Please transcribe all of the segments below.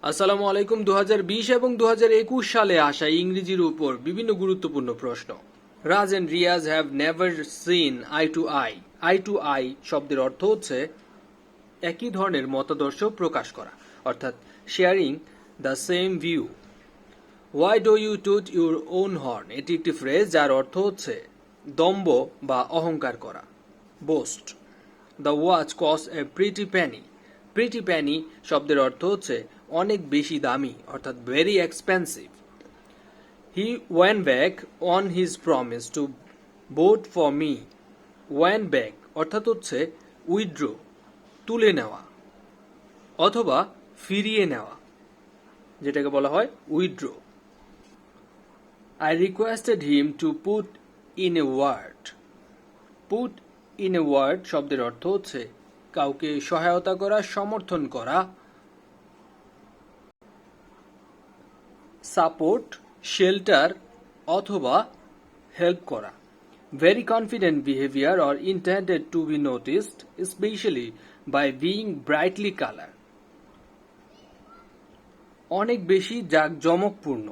আসসালামু আলাইকুম। 2020 এবং 2021 সালে আসা ইংরেজির উপর বিভিন্ন গুরুত্বপূর্ণ প্রশ্ন। Raj and Riaz have never seen eye to eye. Eye to eye শব্দের অর্থ হচ্ছে একই ধরনের মতাদর্শ প্রকাশ করা, অর্থাৎ sharing the same view. Why do you toot your own horn, এটি একটি ফ্রেজ যার অর্থ হচ্ছে দম্ভ বা অহংকার করা, boast. The watch cost a pretty penny. Pretty penny শব্দের অর্থ হচ্ছে অনেক বেশি দামি, অর্থাৎ very expensive. He went back on his promise to vote for me. Went back অর্থাৎ হচ্ছে উইথড্র, তুলে নেওয়া অথবা ফিরিয়ে নেওয়া, যেটাকে বলা হয় withdraw. I requested him to put in a word. Put in a word শব্দের অর্থ হচ্ছে কাউকে সহায়তা করা, সমর্থন করা, সাপোর্ট, শেল্টার অথবা হেল্প করা। Very confident behavior or intended to be noticed, especially by being brightly colored. অনেক বেশি জাঁকজমকপূর্ণ,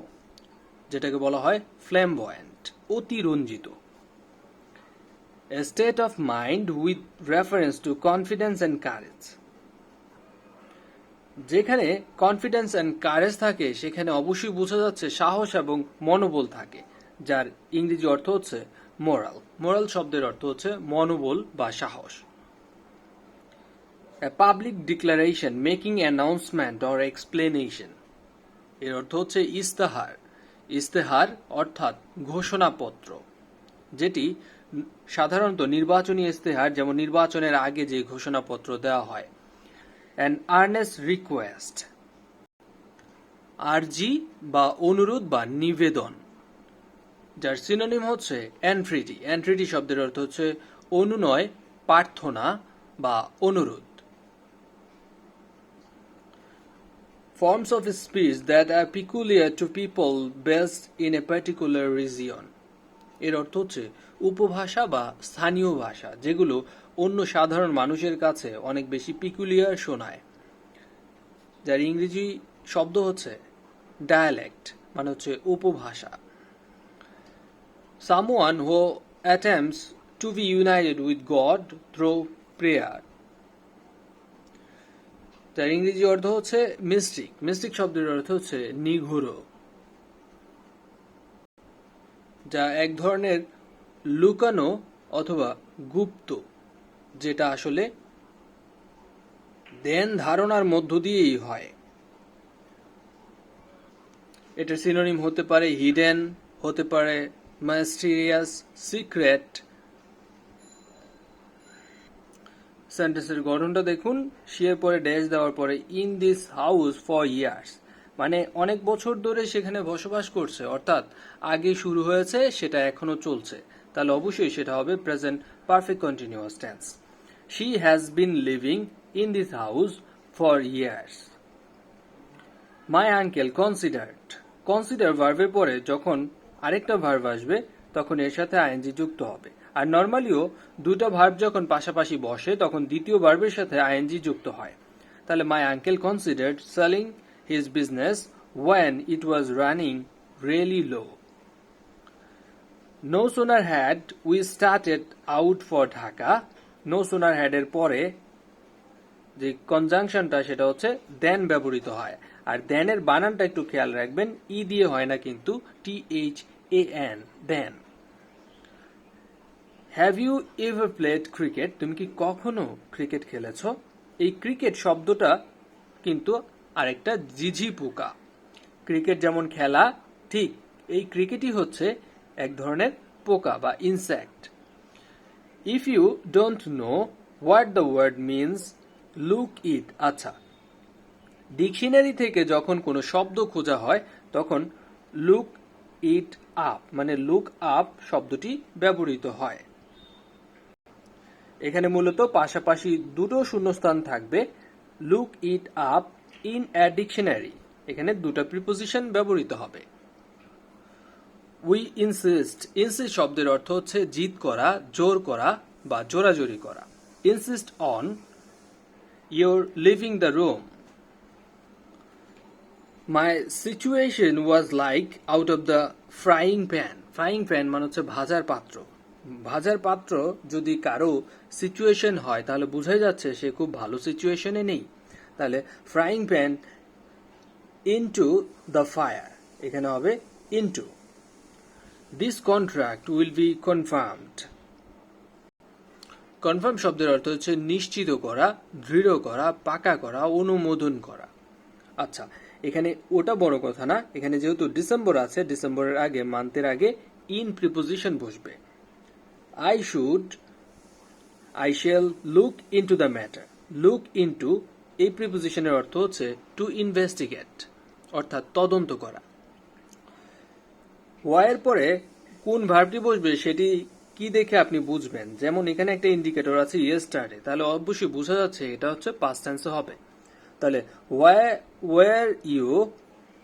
যেটাকে বলা হয় ফ্ল্যামবয়েন্ট, অতিরঞ্জিত। A state of mind with reference to confidence and courage. যেখানে কনফিডেন্স অ্যান্ড কারেজ থাকে সেখানে অবশ্যই বোঝা যাচ্ছে সাহস এবং মনোবল থাকে, যার ইংরেজি অর্থ হচ্ছে মোরাল। মোরাল শব্দের অর্থ হচ্ছে মনোবল বা সাহস। A public declaration making announcement or explanation, এর অর্থ হচ্ছে ইস্তেহার। ইস্তেহার অর্থাৎ ঘোষণাপত্র, যেটি সাধারণত নির্বাচনী ইস্তেহার, যেমন নির্বাচনের আগে যে ঘোষণাপত্র দেওয়া হয়। অ্যান আর্নেস্ট রিকোয়েস্ট, আরজি বা অনুরোধ বা নিবেদন, যার সিনোনিম হচ্ছে এন্ট্রিটি। এন্ট্রিটি শব্দের অর্থ হচ্ছে অনুনয়, প্রার্থনা বা অনুরোধ। Forms of speech that are peculiar to people based in a particular region. এর অর্থ হচ্ছে উপভাষা বা স্থানীয় ভাষা, যেগুলো অন্য সাধারণ মানুষের কাছে অনেক বেশি পিকুলিয়ার শোনায়, যার ইংরেজি শব্দ হচ্ছে ডায়ালেক্ট, মানে হচ্ছে উপভাষা। Someone who attempts to be united with God through prayer. তার ইংরেজি অর্থ হচ্ছে মিস্টিক। মিস্টিক শব্দের অর্থ হচ্ছে নিগূঢ়, যা এক ধরনের লুকানো অথবা গুপ্ত, যেটা আসলে ধ্যান ধারণার মধ্য দিয়েই হয়। এটার সিনোনিম হতে পারে হিডেন, হতে পারে মাইস্টেরিয়াস, সিক্রেট। সেন্টেন্সের গঠনটা দেখুন, শিয়ের পরে ড্যাশ দেওয়ার পরে in this house for years, মানে অনেক বছর ধরে সেখানে বসবাস করছে, অর্থাৎ আগে শুরু হয়েছে সেটা এখনো চলছে, তাহলে অবশ্যই সেটা হবে present perfect continuous tense. She has been living in this house for years. My uncle considered. Consider ভার্বের পরে যখন আরেকটা ভার্ব আসবে তখন এর সাথে আইএনজি যুক্ত হবে, আর নর্মালিও দুটো ভার্ব যখন পাশাপাশি বসে তখন দ্বিতীয় ভার্বের সাথে আইএনজি যুক্ত হয়। তাহলে my uncle considered selling his business when it was running really low. No sooner had we started out for Dhaka. No sooner had এর পরে যে কনজাংশনটা সেটা হচ্ছে দেন ব্যবহৃত হয়, আর দেনের বানানটা একটু খেয়াল রাখবেন, ই দিয়ে হয় না কিন্তু, THAN, then. Have you ever played cricket, তুমি কি কখনো ক্রিকেট খেলেছ? এই ক্রিকেট শব্দটা কিন্তু আরেকটা ঝিঝি পোকা। ক্রিকেট যেমন খেলা, ঠিক এই ক্রিকেটই হচ্ছে এক ধরনের পোকা বা insect. If you don't know what the word means, look it. আচ্ছা, ডিকশনারি থেকে যখন কোনো শব্দ খোঁজা হয় তখন লুক ইট আপ, মানে লুক আপ শব্দটি ব্যবহৃত হয়। এখানে মূলত পাশাপাশি দুটো শূন্যস্থান থাকবে। Look it up in a dictionary, এখানে দুটো প্রিপোজিশন ব্যবহৃত হবে। We insist. ইনসিস্ট শব্দের অর্থ হচ্ছে জিদ করা, জোর করা বা জোরাজোরি করা। Insist on your living the room. My situation was like out of the frying pan. Frying pan মানে হচ্ছে ভাজার পাত্র। ভাজার পাত্র যদি কারো সিচুয়েশন হয় তাহলে বোঝাই যাচ্ছে সে খুব ভালো সিচুয়েশনে নেই। তাহলে frying pan into the fire, এখানে হবে into. This contract will be confirmed. Confirm শব্দের অর্থ হচ্ছে নিশ্চিত করা, দৃঢ় করা, পাকা করা, অনুমোদন করা। আচ্ছা, এখানে ওটা বড় কথা না, এখানে যেহেতু ডিসেম্বর আছে, ডিসেম্বরের আগে মান্থের আগে ইন প্রিপোজিশন বসবে। I shall look into the matter. Look into এই প্রিপোজিশনের অর্থ হচ্ছে টু ইনভেস্টিগেট, অর্থাৎ তদন্ত করা। ওয়াইয়ের পরে কোন ভার্বটি বসবে সেটি কি দেখে আপনি বুঝবেন? যেমন এখানে একটা ইন্ডিকেটর আছে ইয়েস্টারডে, তাহলে অবশ্যই বোঝা যাচ্ছে এটা হচ্ছে পাস্ট টেন্সে হবে। তাহলে were you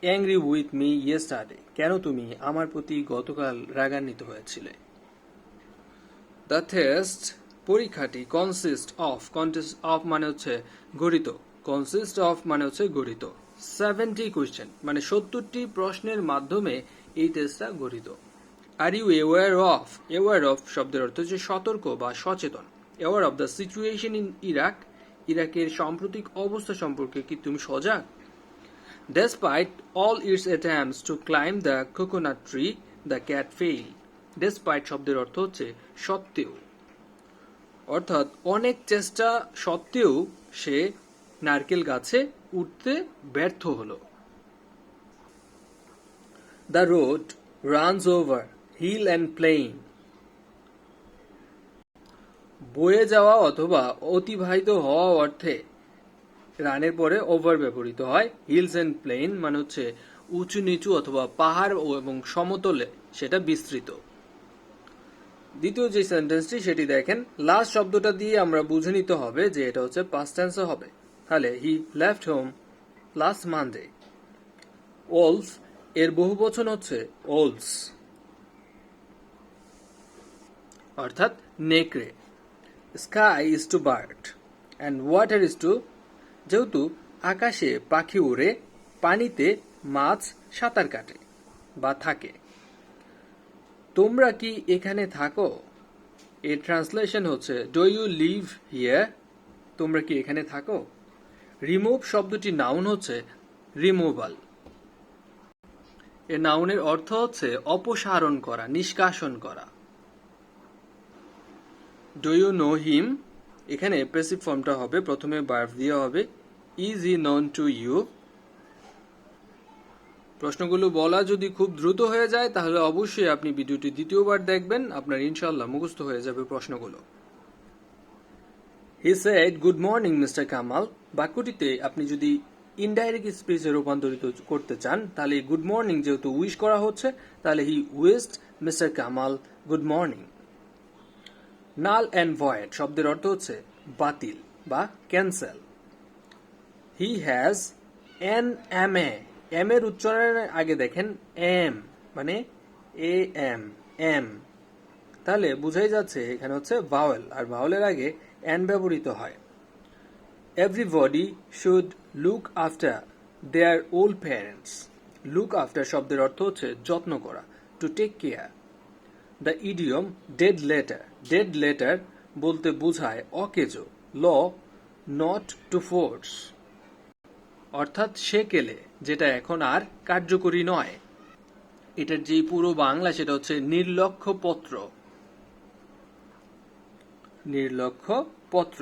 angry with me yesterday, কেন তুমি আমার প্রতি গতকাল রাগান্বিত হয়েছিলে। দ্য টেস্ট পরীক্ষাটি কনসিস্ট অফ মানে হচ্ছে গঠিত, কনসিস্ট অফ মানে হচ্ছে গঠিত 70 কোয়েশ্চেন মানে 70টি প্রশ্নের মাধ্যমে এই টেস্টটা গঠিত। আর ইউ অ্যাওয়ার অফ শব্দের অর্থ হচ্ছে সতর্ক বা সচেতন। Aware of the situation in Iraq, ইরাকের সাম্প্রতিক অবস্থা সম্পর্কে কি তুমি সজাগ? Despite all it's attempts to climb the coconut tree, the cat fail. Despite শব্দের অর্থ হচ্ছে সত্ত্বেও, অর্থাৎ অনেক চেষ্টা সত্ত্বেও সে নারকেল গাছে উঠতে ব্যর্থ হলো। The road runs over hill and plain. বয়ে যাওয়া অথবা অতিবাহিত হওয়া অর্থে রানের পরে ওভার ব্যবহৃত হয়। হিলস অ্যান্ড প্লেন মানে হচ্ছে উঁচু নিচু অথবা পাহাড় এবং সমতলে সেটা বিস্তৃত। দ্বিতীয় যে সেন্টেন্সটি সেটি দেখেন, লাস্ট শব্দটা দিয়ে আমরা বুঝে নিতে হবে যে এটা হচ্ছে পাস্ট টেন্সে হবে। তাহলে he left home last Monday. Wolves এর বহুবচন হচ্ছে ওলস, অর্থাৎ নেকড়ে। Sky is to bird and water is to, যেহেতু আকাশে পাখি উড়ে, পানিতে মাছ সাঁতার কাটে বা থাকে। তোমরা কি এখানে থাকো? এর ট্রান্সলেশন হচ্ছে ডু ইউ লিভ হিয়ার? তোমরা কি এখানে থাকো? রিমুভ শব্দটি নাউন হচ্ছে রিমুভাল। এর নাউনের অর্থ হচ্ছে অপসারণ করা, নিষ্কাশন করা। ডু ইউ নো হিম, এখানে প্যাসিভ ফর্মটা হবে, প্রথমে ভার্ব দিয়ে হবে is he known to you. প্রশ্নগুলো বলা যদি খুব দ্রুত হয়ে যায় তাহলে অবশ্যই আপনি ভিডিওটি দ্বিতীয়বার দেখবেন, আপনার ইনশাআল্লাহ মুখস্থ হয়ে যাবে প্রশ্নগুলো। He said good morning mister Kamal, বাক্যটিতে আপনি যদি ইনডাইরেক্ট স্পিচে রূপান্তরিত করতে চান তাহলে গুড মর্নিং যেহেতু উইশ করা হচ্ছে তাহলে he wished mister Kamal good morning. Null and void শব্দের অর্থ হচ্ছে বাতিল বা cancel. He has an M A, M এর উচ্চারণের আগে দেখেন এম মানে এ এম এম, তাহলে বুঝাই যাচ্ছে এখানে হচ্ছে ভাওয়েল, আর ভাওয়েলের আগে এন ব্যবহৃত হয়। Everybody should look after their old parents. Look after শব্দের অর্থ হচ্ছে যত্ন করা, to take care. The idiom dead letter বলতে বোঝায় অকেজো, ল নট টু ফোর্স, অর্থাৎ সেকেলে, যেটা এখন আর কার্যকরী নয়। এটার যে পুরো বাংলা সেটা হচ্ছে নির্লক্ষ্য পত্র, নির্লক্ষ্য পত্র।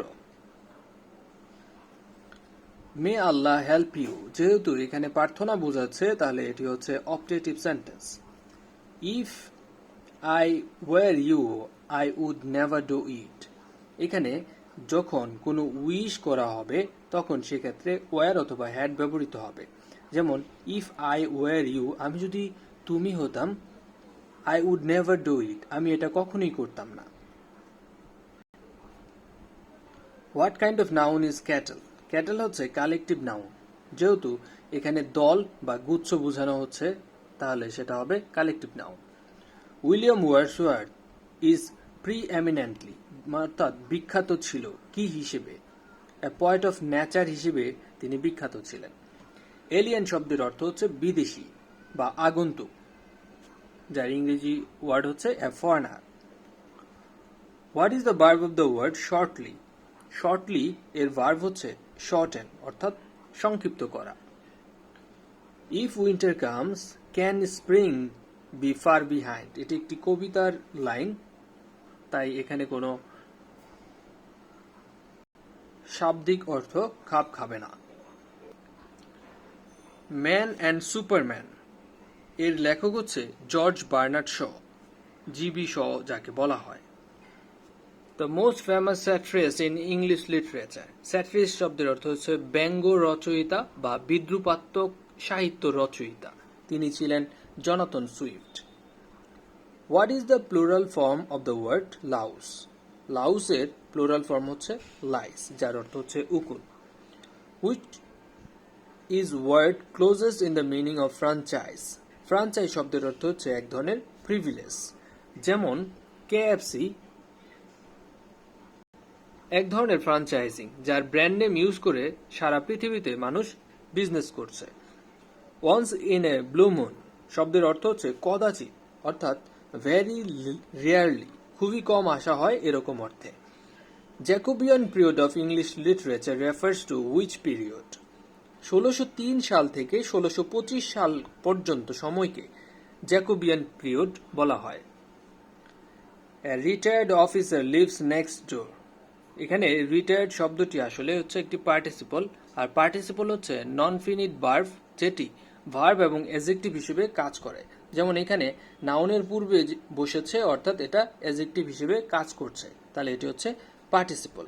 মে আল্লাহ হেল্প ইউ, যেহেতু এখানে প্রার্থনা বোঝাচ্ছে তাহলে এটি হচ্ছে optative sentence. If I were you I would never do it, এখানে যখন কোনো উইশ করা হবে তখন সেক্ষেত্রে ওয়ার অথবা হ্যাড ব্যবহৃত হবে। যেমন ইফ আই ওয়ার ইউ, আমি যদি তুমি হতাম, I would never do it, আমি এটা কখনোই করতাম না। What kind of noun is cattle? Cattle হচ্ছে কালেকটিভ নাউন, যেহেতু এখানে দল বা গুচ্ছ বোঝানো হচ্ছে তাহলে সেটা হবে collective noun. William Wordsworth is preeminently, অর্থাৎ বিখ্যাত ছিল কি হিসেবে? এ পয়েট অফ নেচার হিসেবে তিনি বিখ্যাত ছিলেন। এলিয়েন শব্দের অর্থ হচ্ছে বিদেশি বা আগন্তুক, যার ইংরেজি ওয়ার্ড হচ্ছে a foreigner. What is the verb of the word shortly? Shortly এর ভার্ব হচ্ছে শর্টেন, অর্থাৎ সংক্ষিপ্ত করা। If winter comes can spring be far behind, এটি একটি কবিতার লাইন, তাই এখানে কোনো শাব্দিক অর্থ খাপ খাবে না। ম্যান অ্যান্ড সুপারম্যান এর লেখক হচ্ছে George Bernard Shaw, G B Shaw যাকে বলা হয়। The most famous satirist in English literature, satirist শব্দের অর্থ হচ্ছে ব্যঙ্গ রচয়িতা বা বিদ্রুপাত্মক সাহিত্য রচয়িতা। তিনি ছিলেন Jonathan Swift. What is the plural form of the word louse? লাউসের প্লুরাল ফর্ম হচ্ছে লাইস, যার অর্থ হচ্ছে উকুন। Which is word closest in the meaning of franchise? Franchise শব্দের অর্থ হচ্ছে এক ধরনের প্রিভিলেজ, যেমন কেএফসি এক ধরনের ফ্রাঞ্চাইজিং, যার ব্র্যান্ড নেম ইউজ করে সারা পৃথিবীতে মানুষ বিজনেস করছে। Once in a blue moon শব্দের অর্থ হচ্ছে কদাচিৎ, অর্থাৎ ভেরি রেয়ারলি, খুবই কম আসা হয় এরকম অর্থে। Jacobian period of English literature refers to which period? 1603 সাল থেকে 1625 সাল পর্যন্ত সময়কে জ্যাকোবিয়ান পিরিয়ড বলা হয়। A retired officer lives next door, এখানে রিটায়ার্ড শব্দটি আসলে হচ্ছে একটি পার্টিসিপল, আর পার্টিসিপল হচ্ছে নন ফিনিট ভার্ব, যেটি ভার্ব এবং অ্যাডজেক্টিভ হিসেবে কাজ করে। যেমন এখানে নাউনের পূর্বে বসেছে, অর্থাৎ এটা অ্যাডজেক্টিভ হিসেবে কাজ করছে, তাহলে এটি হচ্ছে participle.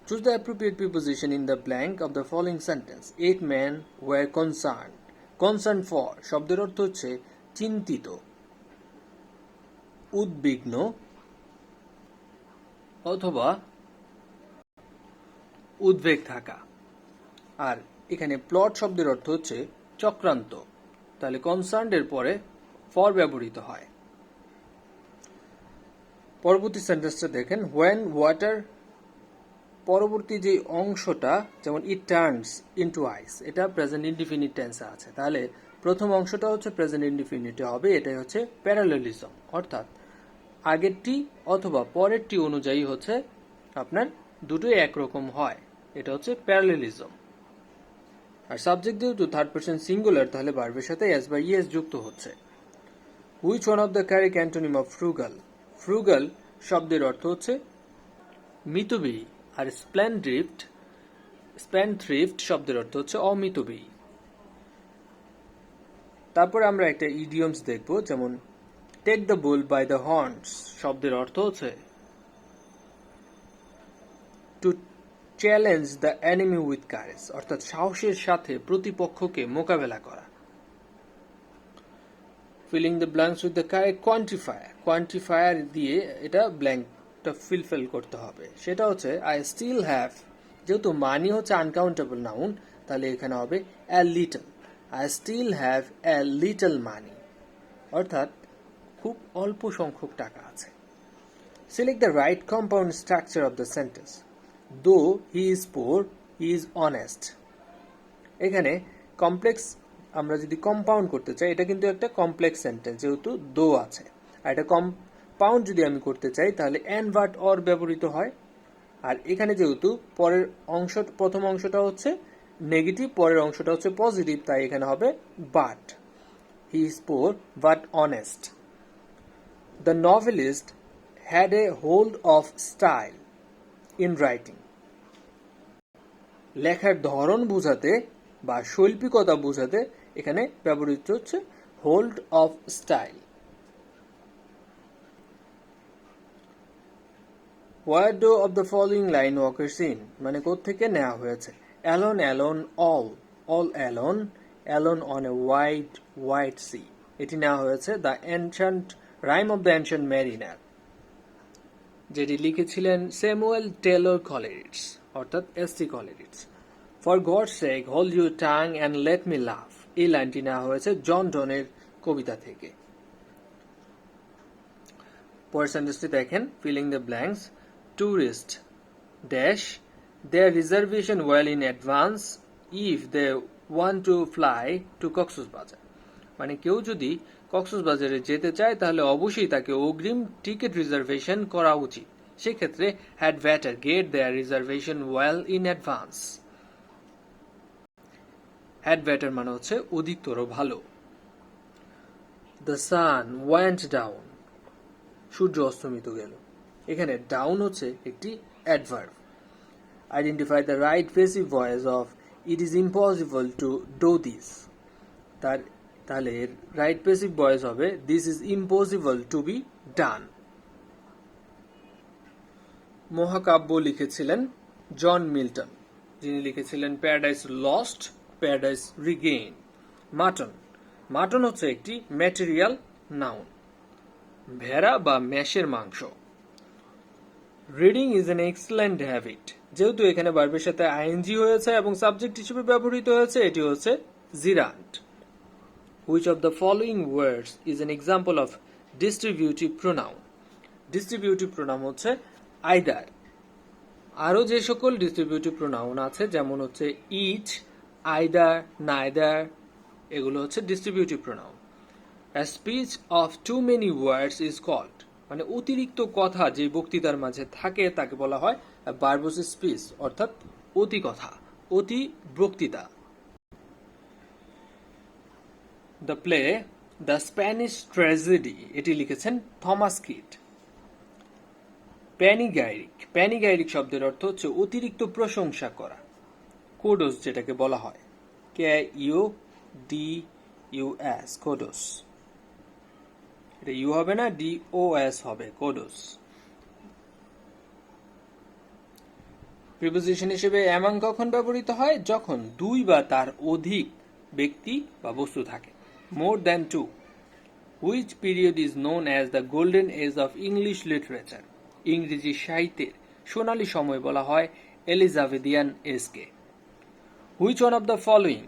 Choose the appropriate preposition in the blank of the following sentence. 8 men were concerned. Concern for শব্দের অর্থ হচ্ছে চিন্তিত, উদ্বিগ্ন অথবা উদ্বেগ থাকা। আর এখানে প্লট শব্দের অর্থ হচ্ছে চক্রান্ত, তাহলে কনসার্নড এর পরে ফর ব্যবহৃত হয়। পরবর্তী সেন্টেন্সটা দেখেন, হোয়েন ওয়াটার, পরবর্তী যে অংশটা যেমন ইট টার্নস ইনটু আইস, এটা প্রেজেন্ট ইনডিফিনিট টেন্সে আছে, তাহলে প্রথম অংশটা হচ্ছে প্রেজেন্ট ইনডিফিনিটে হবে, এটাই হচ্ছে প্যারালেলিজম, অর্থাৎ আগেরটি অথবা পরেরটি অনুযায়ী হচ্ছে আপনার দুটোই একরকম হয়, এটা হচ্ছে প্যারালেলিজম। আর সাবজেক্ট যেহেতু থার্ড পারসন সিঙ্গুলার, তাহলে ভার্বের সাথে এস বা ইএস যুক্ত হচ্ছে। Which one of the correct antonym of frugal? Frugal শব্দের অর্থ হচ্ছে মিতব্যয়ী, আর স্প্যানথ্রিফট শব্দের অর্থ হচ্ছে অমিতব্যয়ী। তারপর আমরা একটা ইডিয়মস দেখব, যেমন take the bull by the horns শব্দের অর্থ হচ্ছে to challenge the enemy with courage, অর্থাৎ সাহসের সাথে প্রতিপক্ষকে মোকাবেলা করা। Filling the blanks with the correct quantifier, quantifier দিয়ে এটা ব্ল্যাঙ্কটা ফিল করতে হবে। সেটা হচ্ছে আই স্টিল হ্যাভ, যেহেতু মানি হচ্ছে আনকাউন্টেবল নাউন, তাহলে এখানে হবে a little. I still have a little money, অর্থাৎ খুব অল্প সংখ্যক টাকা আছে। Select the right compound structure of the sentence. Though he is poor, he is honest. এখানে কমপ্লেক্স, আমরা যদি কম্পাউন্ড করতে চাই, এটা কিন্তু একটা কমপ্লেক্স সেন্টেন্স, যেহেতু দো আছে। আর এটা কম্পাউন্ড যদি আমি করতে চাই, তাহলে অ্যান্ড বাট অর ব্যবহৃত হয়। আর এখানে যেহেতু পরের অংশ, প্রথম অংশটা হচ্ছে নেগেটিভ, পরের অংশটা হচ্ছে পজিটিভ, তাই এখানে হবে but. He is poor but honest. The novelist had a hold of style in writing. লেখার ধরন বোঝাতে বা শৈল্পিকতা বোঝাতে এখানে ব্যবহৃত হচ্ছে hold of style. Where do of the following line occurs in, মানে কোত্থেকে নেওয়া হয়েছে? Alone alone all, all alone, alone on a white white sea, এটি নেওয়া হয়েছে the ancient rime of the ancient mariner, যেটি লিখেছিলেন স্যামুয়েল টেলর কলেরিটস, অর্থাৎ SC. Coleridge. For God's sake hold your tongue and let me laugh, এই লাইনটি নেওয়া হয়েছে জন ডনের কবিতা থেকে। পরের সেন্টেন্সটি দেখেন, feeling the blanks. Tourist dash their reservation well in advance if they want to fly to Cox's Bazar, মানে কেউ যদি কক্সবাজারে যেতে চায় তাহলে অবশ্যই তাকে অগ্রিম টিকিট রিজার্ভেশন করা উচিত। সেক্ষেত্রে had better get their reservation well in advance। had better মানে হচ্ছে অধিকতর ভালো। The sun went down, সূর্য অস্তমিত গেল। এখানে ডাউন হচ্ছে একটি adverb. Identify the right passive voice of it is impossible to do this. তাহলে এর রাইট পেসিভ ভয়েস হবে this is impossible to be done. মহাকাব্য লিখেছিলেন জন মিল্টন, যিনি লিখেছিলেন paradise lost, paradise Regain. Mutton, mutton হচ্ছে একটি ম্যাটেরিয়াল নাউন, ভেড়া বা মেষের মাংস। Reading is an excellent habit, যেহেতু এখানে ভার্বের সাথে আইএনজি হয়েছে এবং সাবজেক্ট হিসেবে ব্যবহৃত হয়েছে, এটি হচ্ছে gerund. Which of the following words is an example of distributive pronoun? Distributive pronoun হচ্ছে either। আরো যে সকল ডিস্ট্রিবিউটিভ প্রোনাউন আছে যেমন হচ্ছে each, either, neither, এগুলো হচ্ছে distributive pronoun. A speech of too many words is called, মানে অতিরিক্ত কথা যে বক্তৃতার মাঝে থাকে তাকে বলা হয় ভার্বোস স্পিচ, অর্থাৎ অতি কথা, অতি বক্তৃতা। The play the Spanish tragedy, এটি লিখেছেন থমাস কিট। প্যানিগাইরিক, প্যানিগাইরিক শব্দের অর্থ হচ্ছে অতিরিক্ত প্রশংসা করা। কোডোস যেটাকে বলা হয়, KUDUS, কোডোস। এটা ইউ হবে না, DOS হবে, কোডোস। প্রিপোজিশন হিসেবে অ্যামাং কখন ব্যবহৃত হয়? যখন দুই বা তার অধিক ব্যক্তি বা বস্তু থাকে। More than two. Which period is known as the golden age of English literature, ইংরেজি সাহিত্যের সোনালী সময় বলা হয় এলিজাবেথিয়ান এজকে। Which one of the following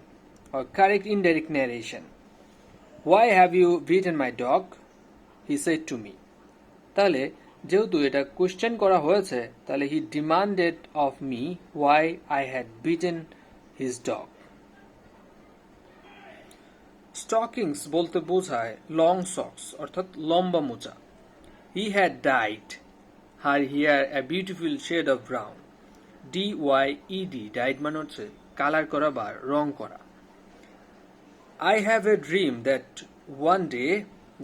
are correct indirect narration? Why have you beaten my dog, he said to me. তাহলে যেহেতু এটা কোশ্চেন করা হয়েছে তাহলে he demanded of me why I had beaten his dog. Stockings বলতে বোঝায় long socks, অর্থাৎ লম্বা মোজা। হি had dyed her hair a beautiful shade of brown. DYED, dyed মানে হচ্ছে কালার করা বা রং করা। I have a dream that one day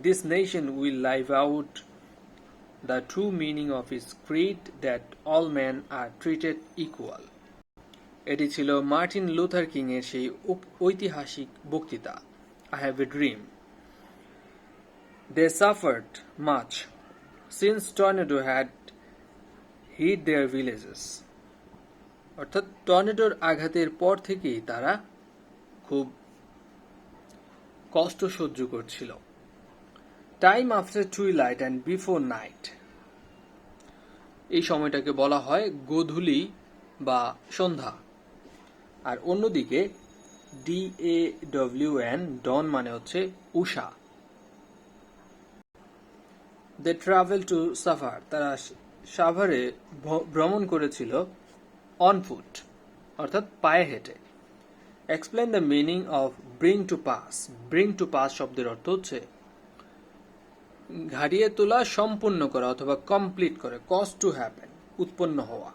this nation will live out the true meaning of its creed that all men are treated equal. এটি ছিল Martin Luther king এর সেই ঐতিহাসিক বক্তৃতা, I have a dream. They suffered much since tornado had hit their villages. অর্থাৎ টর্নেডোর আঘাতের পর থেকেই তারা খুব কষ্ট সহ্য করছিল। Time after twilight and before night, এই সময়টাকে বলা হয় গোধূলি বা সন্ধ্যা। আর অন্যদিকে DAWN, ডন মানে হচ্ছে উষা। দে ট্রাভেল টু সাফার, তারা সাভারে ভ্রমণ করেছিল অন ফুট, অর্থাৎ পায়ে হেঁটে। Explain the meaning of bring to pass. Bring to pass শব্দের অর্থ হচ্ছে ঘাড়িয়ে তোলা, সম্পূর্ণ করা অথবা কমপ্লিট করে, কজ টু হ্যাপেন, উৎপন্ন হওয়া।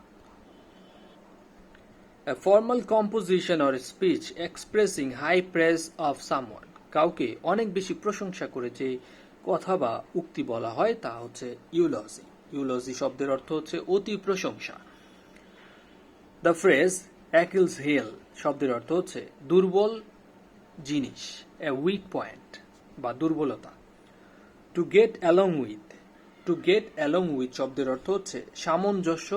A formal composition or speech expressing high praise of someone, কাউকে অনেক বেশি প্রশংসা করে যে কথা বা উক্তি বলা হয় তা হচ্ছে ইউলজি। ইউলজি শব্দের অর্থ হচ্ছে অতি প্রশংসা। The phrase Achilles heel শব্দের অর্থ হচ্ছে দুর্বল জিনিস, a weak point বা দুর্বলতা। To get along with, to get along with শব্দের অর্থ হচ্ছে সামঞ্জস্য,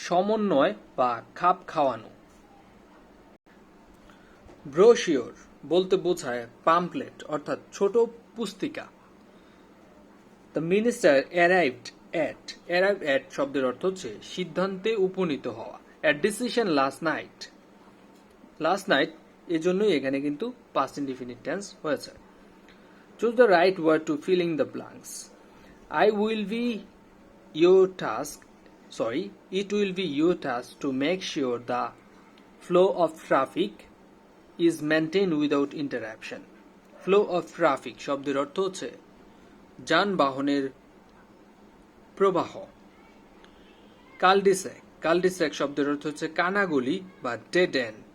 সমন্বয় বা খাপ খাওয়ানো। ব্রোশিওর বলতে বোঝায় পাম্পলেট, অর্থাৎ ছোট পুস্তিকা। The minister arrived at, arrive at শব্দের অর্থ হচ্ছে সিদ্ধান্তে উপনীত হওয়া। At decision last night, last night এজন্যই এখানে কিন্তু পাস্ট ইনডিফিনিট টেন্স হয়েছে। Choose the right word to filling the blanks. I will be your task, sorry, it will be your task to make sure the flow of traffic is maintain without interruption. Flow of traffic শব্দের অর্থ হচ্ছে যানবাহনের প্রবাহ। কালডিসেক, কালডিসেক শব্দের অর্থ হচ্ছে কানাগলি বা dead and.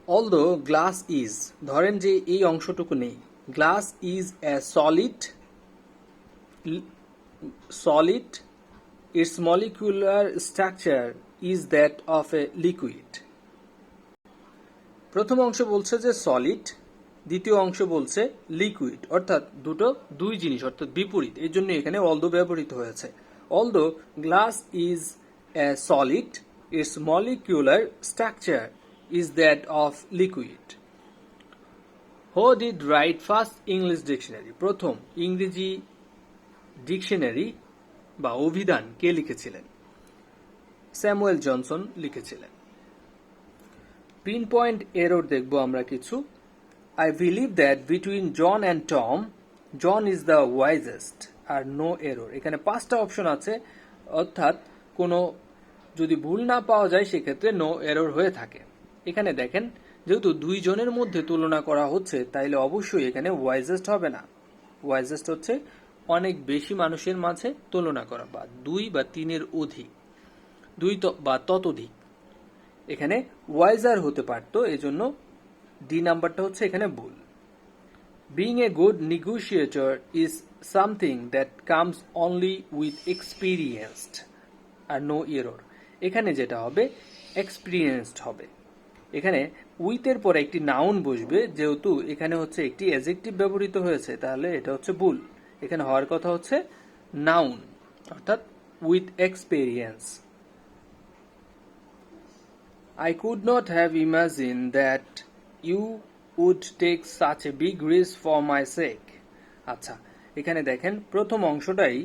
Although glass is, ধরেন যে এই অংশটুকু নেই, glass is a solid its molecular structure is that of a liquid। প্রথম অংশ বলছে যে সলিড, দ্বিতীয় অংশ বলছে লিকুইড, অর্থাৎ দুই জিনিস অর্থাৎ বিপরীত, এই জন্য এখানে অলদো ব্যবহৃত হয়েছে। Although glass is a solid its molecular structure is that of liquid. Who did write first English dictionary, প্রথম ইংরেজি ডিকশনারি বা অভিধান কে লিখেছিলেন? স্যামুয়েল জনসন লিখেছিলেন। পিন পয়েন্ট এরর দেখব আমরা কিছু। I believe that between John and Tom, John is the wisest, আর নো এরর। এখানে 5টা অপশন আছে, অর্থাৎ কোনো যদি ভুল না পাওয়া যায় সেক্ষেত্রে নো এরর হয়ে থাকে। এখানে দেখেন যেহেতু 2 জনের মধ্যে তুলনা করা হচ্ছে, তাইলে অবশ্যই এখানে ওয়াইজেস্ট হবে না। ওয়াইজেস্ট হচ্ছে অনেক বেশি মানুষের মাঝে তুলনা করা, বা 2 বা 3-এর অধিক, 2 বা ততোধিক। এখানে ওয়াইজার হতে পারত, এজন্য ডি নাম্বারটা হচ্ছে এখানে ভুল। Being a good negotiator is something that comes only with experienced, আর নো এরর। এখানে যেটা হবে এক্সপিরিয়েন্সড হবে। এখানে উইথের পরে একটি নাউন বসবে, যেহেতু এখানে হচ্ছে একটি অ্যাডজেক্টিভ ব্যবহৃত হয়েছে, তাহলে এটা হচ্ছে ভুল। এখানে হওয়ার কথা হচ্ছে নাউন, অর্থাৎ with experience. I could not have imagined that you would take such a big risk for my sake। আচ্ছা, এখানে দেখেন প্রথম অংশটাই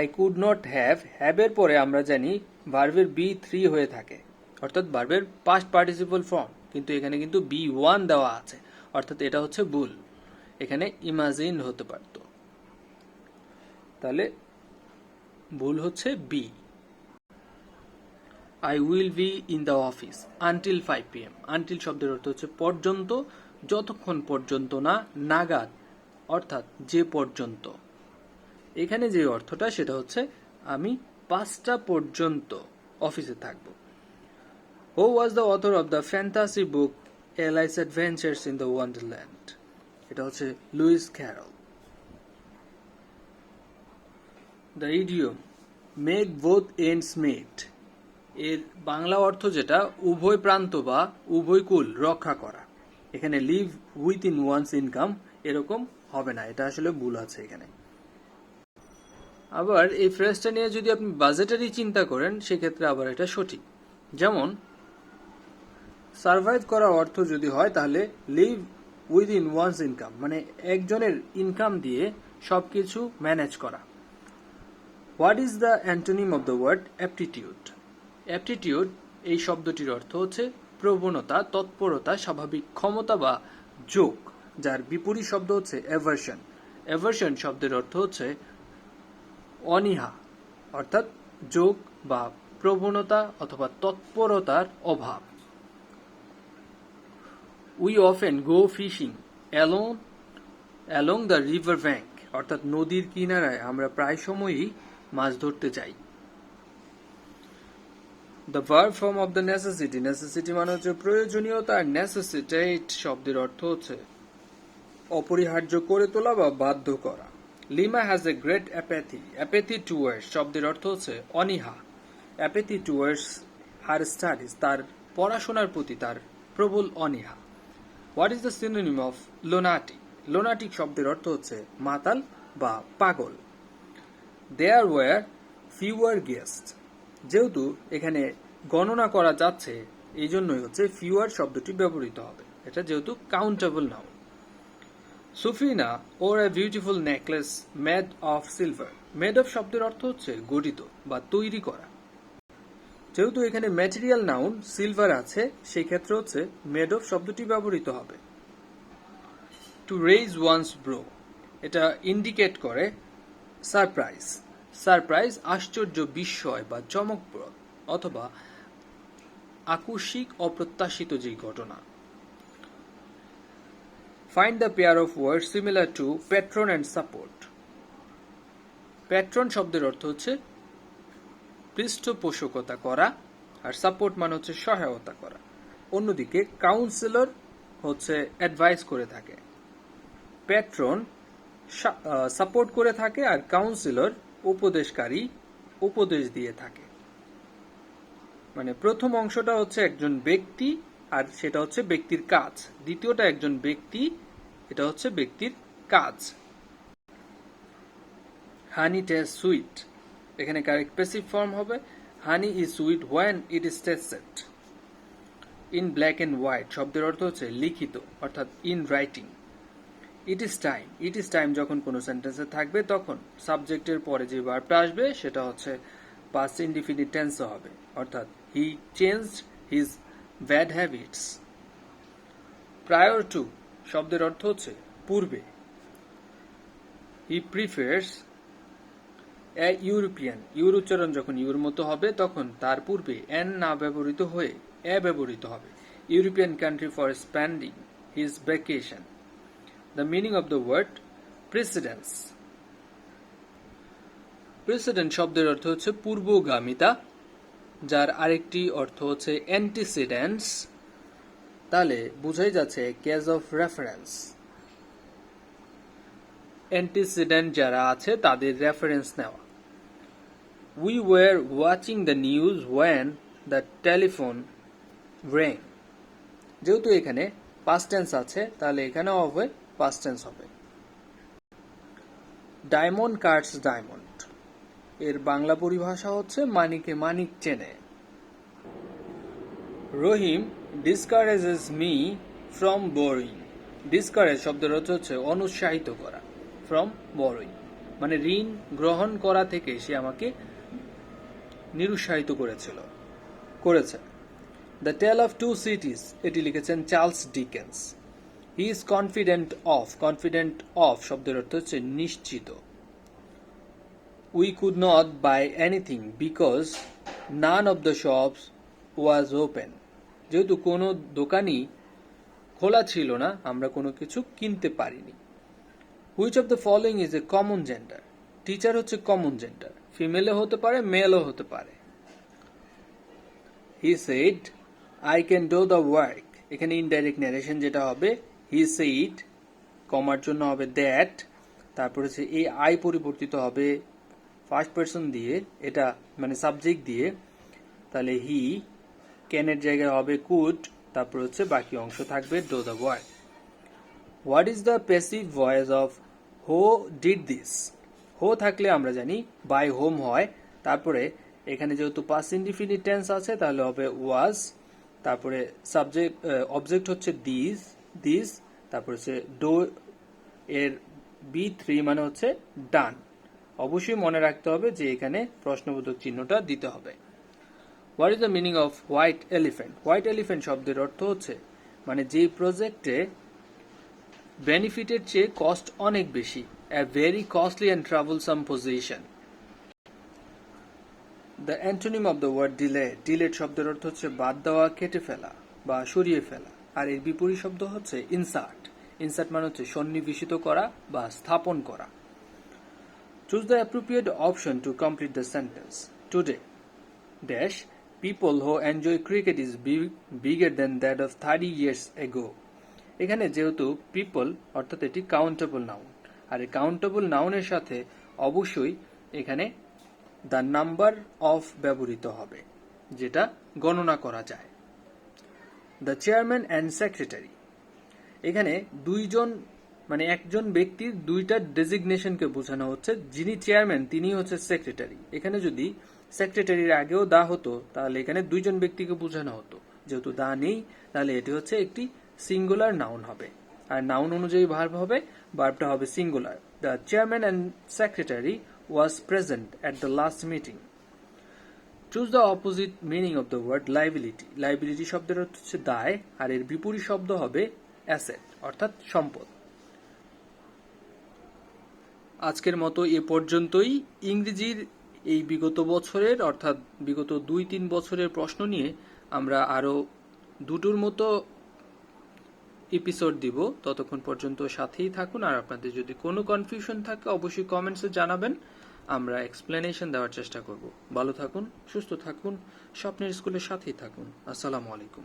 I could not have, এর পরে আমরা জানি ভার্বের B3 হয়ে থাকে, অর্থাৎ ভার্বের পাস্ট পার্টিসিপল ফর্ম, কিন্তু এখানে কিন্তু B1 দেওয়া আছে, অর্থাৎ এটা হচ্ছে ভুল। এখানে ইমাজিন হতে পারত, তাহলে ভুল হচ্ছে B. I will be in the office until 5 PM। until শব্দের অর্থ হচ্ছে পর্যন্ত, যতক্ষণ পর্যন্ত না, নাগাদ, অর্থাৎ যে পর্যন্ত। এখানে যে অর্থটা সেটা হচ্ছে আমি 5টা পর্যন্ত অফিসে থাকব। Who was the author of the fantasy book Alice's Adventures in the Wonderland? এটা হচ্ছে Lewis Carroll. The idiom make both ends meet, এর বাংলা অর্থ যেটা উভয় প্রান্ত বা উভয় কুল রক্ষা করা। এখানে leave within one's income এরকম হবে না, এটা আসলে ভুল আছে এখানে। আবার এই ফ্রেজটা নিয়ে যদি আপনি বাজেটারি চিন্তা করেন সেক্ষেত্রে আবার এটা সঠিক। যেমন সার্ভাইভ করা অর্থ যদি হয় তাহলে live within one's income, মানে একজনের ইনকাম দিয়ে সবকিছু ম্যানেজ করা। What is the antonym of the word aptitude? Aptitude এই শব্দটির অর্থ হচ্ছে প্রবণতা, তৎপরতা, স্বাভাবিক ক্ষমতা বা যোগ, যার বিপরীত শব্দ হচ্ছে অ্যাভার্সন। অ্যাভার্সন শব্দের অর্থ হচ্ছে অনীহা, অর্থাৎ যোগ বা প্রবণতা অথবা তৎপরতার অভাব। We often go fishing along the river bank, অর্থাৎ নদীর কিনারায় আমরা প্রায় সময়ই মাছ ধরতে যাই। The verb form of the necessity, necessity মানে হচ্ছে প্রয়োজনীয়তা, আর necessitate শব্দের অর্থ হচ্ছে অপরিহার্য করে তোলা বা বাধ্য করা। Lima has a great apathy, apathy towards শব্দের অর্থ হচ্ছে অনীহা। apathy towards her studies, তার পড়াশোনার প্রতি তার প্রবল অনীহা। What is the synonym of lunatic? lunatic শব্দের অর্থ হচ্ছে মাতাল বা পাগল। There were fewer guests, যেহেতু এখানে গণনা করা যাচ্ছে এই জন্যই হচ্ছে ফিউয়ার শব্দটি ব্যবহৃত হবে, এটা যেহেতু countable noun. Sufina wore a beautiful necklace made of silver, made of শব্দের অর্থ হচ্ছে গঠিত বা তৈরি করা। যেহেতু এখানে ম্যাটেরিয়াল নাউন সিলভার আছে, সেই ক্ষেত্রে হচ্ছে মেড অফ শব্দটি ব্যবহৃত হবে। টু রেইজ ওয়ান্স ব্রো, এটা ইন্ডিকেট করে সারপ্রাইজ। সারপ্রাইজ আশ্চর্য, বিস্ময় বা চমকপ্রদ, অথবা আকস্মিক অপ্রত্যাশিত যে ঘটনা। Find the pair of word similar to patron and support. Patron শব্দের অর্থ হচ্ছে পৃষ্ঠপোষকতা করা, আর সাপোর্ট মানে হচ্ছে সহায়তা করা। অন্যদিকে কাউন্সিলর হচ্ছে অ্যাডভাইস করে থাকে, প্যাট্রন সাপোর্ট করে থাকে, আর কাউন্সিলর উপদেশকারী উপদেশ দিয়ে থাকে। মানে প্রথম অংশটা হচ্ছে একজন ব্যক্তি, আর সেটা হচ্ছে ব্যক্তির কাজ। দ্বিতীয়টা একজন ব্যক্তি, এটা হচ্ছে ব্যক্তির কাজ। হানি টেস্ট সুইট, এখানে কারেক্ট প্যাসিভ ফর্ম হবে honey is sweet when it is tasted. In black and white শব্দের অর্থ হচ্ছে লিখিত, অর্থাৎ in writing. It is time যখন কোনো সেন্টেন্সে থাকবে তখন সাবজেক্টের পরে যে ভার্বটা আসবে সেটা হচ্ছে পাস্ট ইনডিফিনিট টেন্সে হবে, অর্থাৎ he changed his bad habits. Prior to শব্দের অর্থ হচ্ছে পূর্বে। He prefers a European, your উচ্চারণ যখন ইউর মতো হবে তখন তার পূর্বে এন না ব্যবহৃত হয়ে এ ব্যবহৃত হবে। European country for spending his vacation. The meaning of the word precedence. Precedent শব্দের অর্থ হচ্ছে পূর্বগামিতা, যার আরেকটি অর্থ হচ্ছে অ্যান্টিসিডেন্টস। তাহলে বোঝাই যাচ্ছে কেস অফ রেফারেন্স। অ্যান্টিসিডেন্ট যারা আছে তাদের রেফারেন্স নেওয়া। We were watching the news when the telephone rang. যেহেতু এখানে past tense আছে তাহলে এখানেও হবে past tense হবে। ডায়মন্ড কাটস ডায়মন্ড, এর বাংলা পরিভাষা হচ্ছে মানিকে মানিক চেনে। Rahim discourages me from boring. Discourage শব্দের অর্থ হচ্ছে অনুৎসাহিত করা, ফ্রম বোরিং মানে ঋণ গ্রহণ করা থেকে সে আমাকে নিরুৎসাহিত করেছে। The tale of two cities, এটি লিখেছেন Charles Dickens. He is confident of শব্দের অর্থ হচ্ছে নিশ্চিত। We could not buy anything because none of the shops was open. যেহেতু কোনো দোকানই খোলা ছিল না আমরা কোনো কিছু কিনতে পারিনি। Which of the following is a common gender. Teacher হচ্ছে কমন জেন্ডার, ফিমেলও হতে পারে মেলও হতে পারে। He said I can do the work, এখানে ইনডাইরেক্ট ন্যারেশন যেটা হবে হি সেইড, কমার জন্য হবে দ্যাট, তারপর হচ্ছে এই আই পরিবর্তিত হবে ফার্স্ট পারসন দিয়ে, এটা মানে সাবজেক্ট দিয়ে, তাহলে হি, ক্যানের জায়গায় হবে কুড, তারপর হচ্ছে বাকি অংশ থাকবে do the work. What is the passive voice of হো ডিড দিস। হো থাকলে আমরা জানি বাই হোম হয়, তারপরে এখানে যেহেতু পাস্ট ইনডিফিনিট টেন্স আছে তাহলে হবে ওয়াজ, তারপরে সাবজেক্ট অবজেক্ট হচ্ছে দিস, তারপর হচ্ছে ডো এর B3 মানে হচ্ছে ডান। অবশ্যই মনে রাখতে হবে যে এখানে প্রশ্নবোধক চিহ্নটা দিতে হবে। What is the meaning off white elephant. White elephant শব্দের অর্থ হচ্ছে মানে যে প্রজেক্টে বেনিফিটের চেয়ে কস্ট অনেক বেশি, a very costly and troublesome position. The antonym of the word delay. Delayed শব্দের অর্থ হচ্ছে বাদ দেওয়া, কেটে ফেলা বা সরিয়ে ফেলা, আর এর বিপরীত শব্দ হচ্ছে ইনসার্ট। ইনসার্ট মানে হচ্ছে সন্নিবেশিত করা বা স্থাপন করা। Choose the appropriate option to complete the sentence. Today, dash, people who enjoy cricket is bigger than that of 30 years ago. এখানে যেহেতু পিপল অর্থাৎ এটি কাউন্টেবল নাউন, আর এই কাউন্টেবল নাউনের সাথে অবশ্যই এখানে দ্য নাম্বার অফ ব্যবহৃত হবে, যেটা গণনা করা যায়। দ্য চেয়ারম্যান অ্যান্ড সেক্রেটারি, এখানে দুইজন মানে একজন ব্যক্তির দুইটা ডেজিগনেশনকে বোঝানো হচ্ছে। যিনি চেয়ারম্যান তিনি হচ্ছে সেক্রেটারি। এখানে যদি সেক্রেটারির আগেও দা হতো তাহলে এখানে দুইজন ব্যক্তিকে বোঝানো হতো, যেহেতু দা নেই তাহলে এটি হচ্ছে একটি সিঙ্গুলার নাউন হবে, আর নাউন অনুযায়ী ভার্ব হবে, ভার্বটা হবে singular. The chairman and secretary was present at the last meeting. Choose the opposite meaning of the word liability. Liability শব্দের অর্থ হচ্ছে দায়, আর এর বিপরীত শব্দ হবে অ্যাসেট অর্থাৎ সম্পদ। আজকের মতো এ পর্যন্তই। ইংরেজির এই বিগত বছরের অর্থাৎ বিগত 2-3 বছরের প্রশ্ন নিয়ে আমরা আরও দুটোর মতো এপিসোড দিব, ততক্ষণ পর্যন্ত সাথেই থাকুন। আর আপনাদের যদি কোনো কনফিউশন থাকে অবশ্যই কমেন্টসে জানাবেন, আমরা এক্সপ্লেনেশন দেওয়ার চেষ্টা করব। ভালো থাকুন, সুস্থ থাকুন, স্বপ্নের স্কুলের সাথেই থাকুন। আসসালামু আলাইকুম।